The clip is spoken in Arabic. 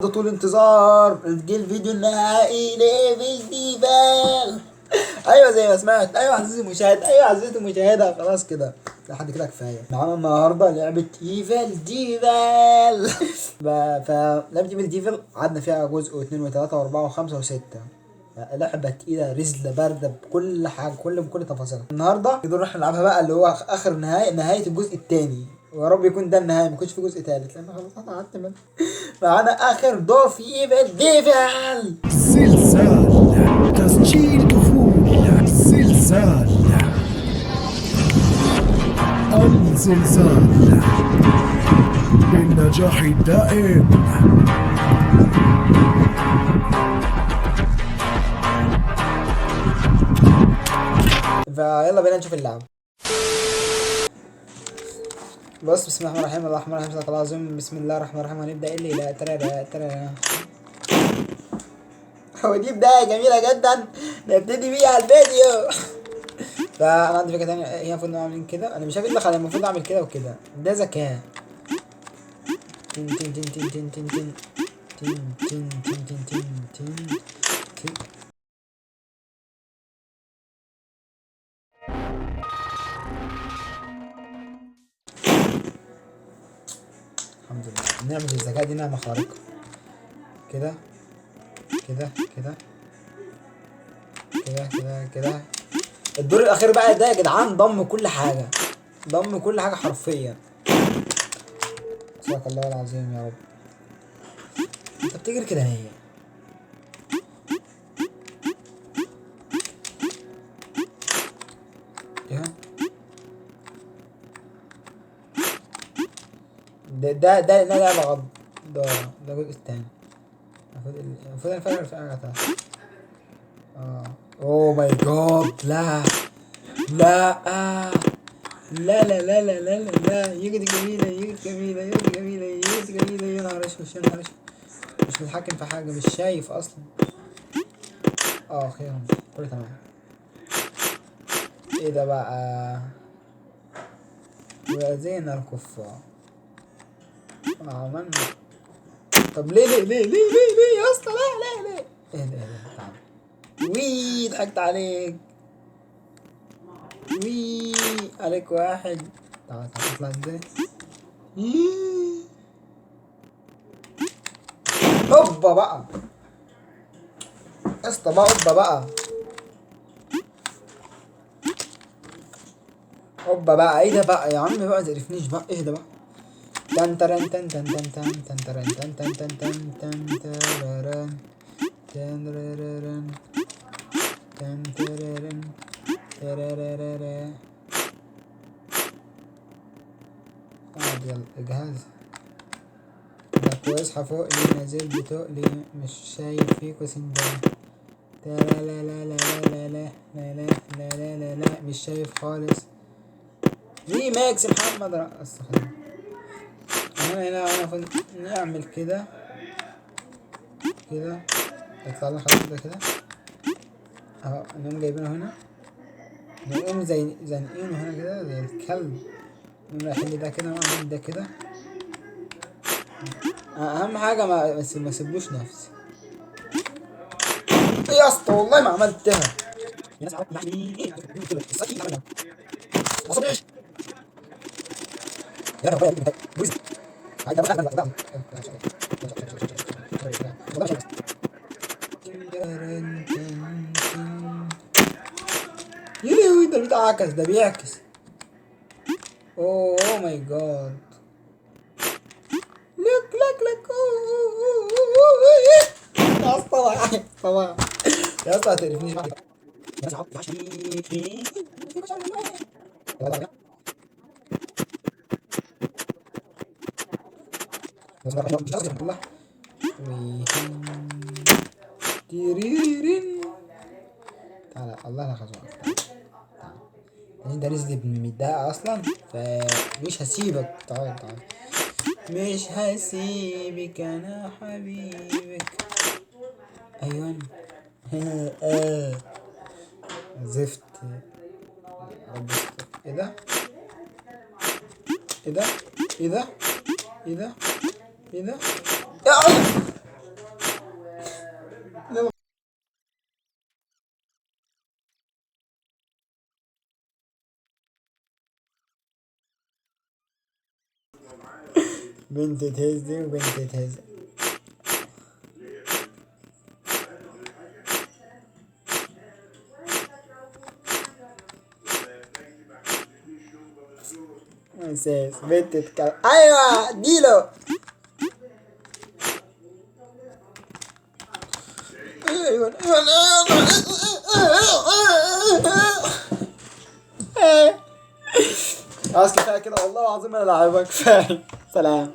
ده طول انتظار جه الفيديو النهائي لفيستيفال. ايوه زي ما سمعت، ايوه عزيزي المشاهد، ايوه عزيزتي المشاهده، خلاص كده لحد كده كفايه. معانا النهارده لعبه ايفل ديفل. فلعبه ايفل ديفل قعدنا فيها جزء واثنين وثلاثه واربعه وخمسه وسته. لعبه تقيله رزله بارده بكل حاجه، بكل تفاصيلها. النهارده نقدر نروح نلعبها بقى اللي هو اخر نهايه الجزء الثاني، ويا رب يكون ده النهايه، ما يكونش في جزء ثالث لان خلاص قعدت من. معانا اخر دور في ايفل ديفل. زلزال، تسجيل دخول زلزال، الزلزال بالنجاح الدائم. فيلا بينا نشوف اللعبة. بص، بسم الله الرحمن الرحيم، صدق الله العظيم. بسم الله الرحمن الرحيم. هنبدأ اللي لا ترى هو دي بداية جميلة جدا نبتدي بيها الفيديو. فأنا عندي فكرة تانية، هي المفروض نعمل كده. أنا مش عارف ايه اللي خلاني المفروض أعمل كده وكده. ده ذكاء. تن تن تن تن تن تن تن تن تن تن تن تن تن. الحمد لله، نعمة الذكاء دي نعمة خارقة. كده كده كده كده كده كده. الدور الاخير بقى ده يا جدعان ضم كل حاجه، ضم كل حاجه حرفيا. صدق الله العظيم يا رب. انت بتجري كده ليه؟ ايه ده لعبه غض. ده الجزء التاني. المفروض الفرق في حاجه تانية. اوه ماي جاد. لا لا لا لا لا لا لا لا لا. يجي جميلة، يجي جميلة، يجي جميلة، يجي جميلة. يا نهار اسود، يا نهار اسود. مش متحكم في حاجة، مش شايف اصلا. خير، كله تمام. ايه ده بقى؟ وأذينا الكفار وعملنا. طب ليه يا اسطى؟ ليه ايه ده تعال. وي ضحكت عليك. وي عليك واحد. تعال اطلع ازاي. هوبا بقى يا اسطى، بقى هوبا بقى. هوبا بقى. ايه ده بقى يا عم؟ بقى متقرفنيش بقى. ايه ده بقى؟ تن ترن تن تن تن تن تن ترن تن تن تن تن تن تررن تن رررن تن تررن تررررن. يلا الجهاز ده اصحى فوق لي، نازل بتقلي، مش شايف فيكوا سندان. لا لا لا لا لا لا لا لا لا لا لا لا لا، مش شايف خالص. ريماكس محمد رقص. هنا انا المفروض نعمل كده كده. يطلع لنا خلاص كده اهو. نقوم جايبينه هنا، نقوم زي زنقينه هنا كده زي الكلب. نقوم رايحين ده كده ونعمل ده كده. اهم حاجه ما سيبلوش نفسي. يا اسطى والله ما عملتها. يلهوي، ده بيتعكس، ده بيعكس. اوه ماي جاد. لك يا اسطى طبعا. يا اسطى هتقرفنيش بقى. الله. تيريرين. تعالى الله لا خزوان. انت نزل متضايق اصلا، فمش هسيبك. تعال مش هسيبك انا حبيبك. ايوه. زفت. رب يستر. ايه ده؟ ايه ده؟ ايه ده؟ ايه ده؟ ايه ده؟ يا الله. بنت تهزي وبنت تهزي. مساس بنت تتكلم. ايوه اديله. ايوه خلاص كفايه كده والله العظيم انا لاعبك. كفايه. سلام.